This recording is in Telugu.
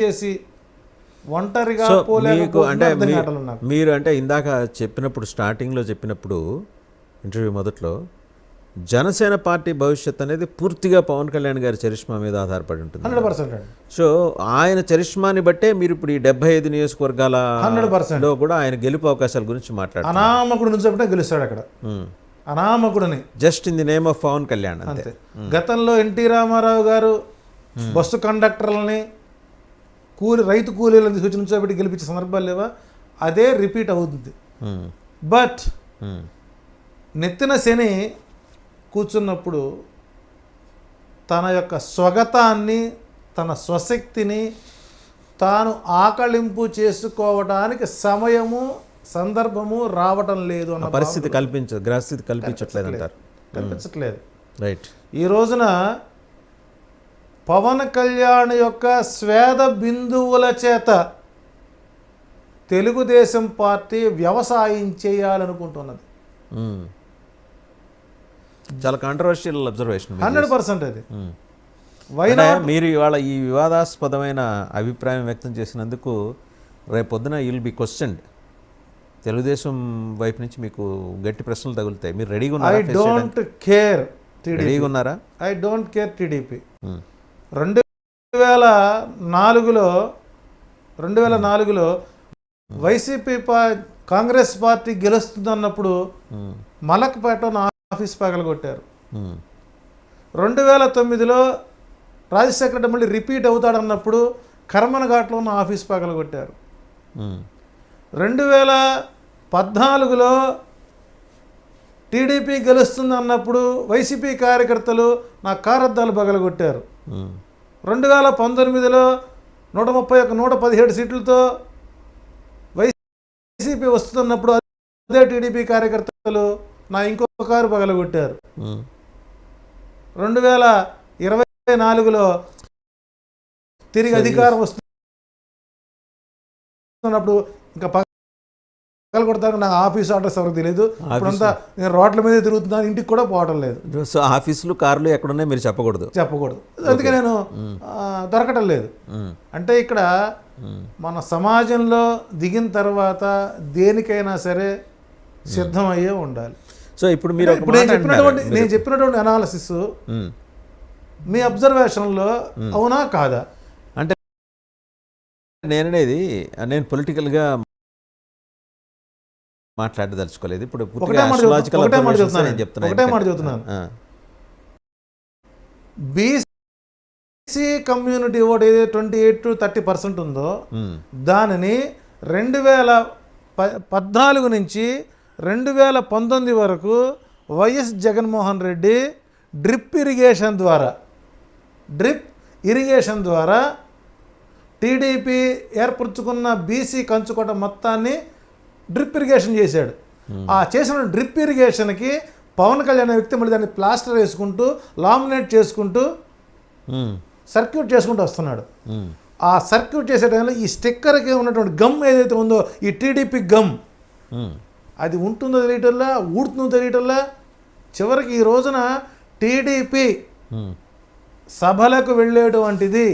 చేసి ఒంటరిగా మీకు అంటే మీరు అంటే ఇందాక చెప్పినప్పుడు స్టార్టింగ్లో చెప్పినప్పుడు ఇంటర్వ్యూ మొదట్లో జనసేన పార్టీ భవిష్యత్ అనేది పూర్తిగా పవన్ కళ్యాణ్ గారి చరిష్మా మీద ఆధారపడి ఉంటుంది. 100% అండి. సో ఆయన చరిష్మాని బట్టే మీరు ఇప్పుడు ఈ 75 నియోజకవర్గాలలో కూడా ఆయన గెలుపు అవకాశాల గురించి మాట్లాడారు. అనామకుడు నుంచి గెలుస్తాడు అక్కడ, అనామకుడిని just in the name of Pawan Kalyan అంతే. గతంలో ఎన్టీ రామారావు గారు బస్సు కండక్టర్లని రైతు కూలీలను తీసుకొచ్చి నుంచోబెట్టి గెలిపించే సందర్భాలు లేవా? అదే రిపీట్ అవుతుంది. బట్ నెత్తిన శని కూర్చున్నప్పుడు తన యొక్క స్వగతాన్ని, తన స్వశక్తిని తాను ఆకళింపు చేసుకోవడానికి సమయము, సందర్భము రావటం లేదు అన్న పరిస్థితి గ్రహస్థితి కల్పించట్లేదు. రైట్. ఈ రోజున పవన్ కళ్యాణ్ యొక్క స్వేద బిందువుల చేత తెలుగుదేశం పార్టీ వ్యవసాయం చేయాలనుకుంటున్నది. చాలా కాంట్రవర్షియల్ అబ్జర్వేషన్. 100% అది. మీరు ఇవాళ ఈ వివాదాస్పదమైన అభిప్రాయం వ్యక్తం చేసినందుకు రేపొద్దున యుల్ బి క్వశ్చన్డ్. తెలుగుదేశం వైపు నుంచి మీకు గట్టి ప్రశ్నలు తగులుతాయి. మీరు రెడీగా ఉన్నారా? I don't care. రెడీగా ఉన్నారా? I don't care TDP. 2004లో వైసీపీ కాంగ్రెస్ పార్టీ గెలుస్తుందన్నప్పుడు మలక్పేట ఆఫీస్ పగలగొట్టారు. 2009లో రాజశేఖర రెడ్డి మళ్ళీ రిపీట్ అవుతాడన్నప్పుడు కర్మనఘాట్లో ఉన్న ఆఫీస్ పగలగొట్టారు. 2014లో టీడీపీ గెలుస్తుంది అన్నప్పుడు వైసీపీ కార్యకర్తలు నా కారద్దాలు పగలగొట్టారు. 2019లో 117 సీట్లతో వైసీపీ వస్తున్నప్పుడు అదే టీడీపీ కార్యకర్తలు నా ఇంకో కారు పగలగొట్టారు. 2024లో తిరిగి అధికారం వస్తున్నప్పుడు ఇంకా పగలగొడతాను. నాకు ఆఫీస్ అడ్రస్ ఎవరికి తెలియదు. ఇప్పుడంతా నేను రోడ్ల మీద తిరుగుతున్నాను, ఇంటికి కూడా పోవటం లేదు. సో ఆఫీసులు, కార్లు ఎక్కడున్నాయి మీరు చెప్పకూడదు. అందుకే నేను దొరకటం లేదు. అంటే ఇక్కడ మన సమాజంలో దిగిన తర్వాత దేనికైనా సరే సిద్ధమయ్యే ఉండాలి. సో ఇప్పుడు మీరు నేను చెప్పినటువంటి అనాలిసిస్ మీ అబ్జర్వేషన్లో అవునా కాదా? అంటే నేను పొలిటికల్గా మాట్లాడదలుచుకోలేదు. ఇప్పుడు ఒకటే మాట చెప్తున్నాను. బీసీ కమ్యూనిటీ ఓట్ ఏదైతే 28 to 30% ఉందో దానిని 2014 నుంచి 2019 వరకు YS Jaganmohan Reddy drip irrigation ద్వారా టీడీపీ ఏర్పరచుకున్న బీసీ కంచుకోట మొత్తాన్ని డ్రిప్ ఇరిగేషన్ చేశాడు. ఆ చేసిన డ్రిప్ ఇరిగేషన్కి పవన్ కళ్యాణ్ వ్యక్తి మళ్ళీ దాన్ని ప్లాస్టర్ వేసుకుంటూ, లామినేట్ చేసుకుంటూ, సర్క్యూట్ చేసుకుంటూ వస్తున్నాడు. ఆ సర్క్యూట్ చేసే టైంలో ఈ స్టిక్కర్కి ఉన్నటువంటి గమ్ ఏదైతే ఉందో, ఈ టీడీపీ గమ్, అది ఉంటుందో తెలియటల్లా, ఊడుతుందో తెలియటల్లా. చివరికి ఈ రోజున టీడీపీ సభలకు వెళ్ళేటువంటిది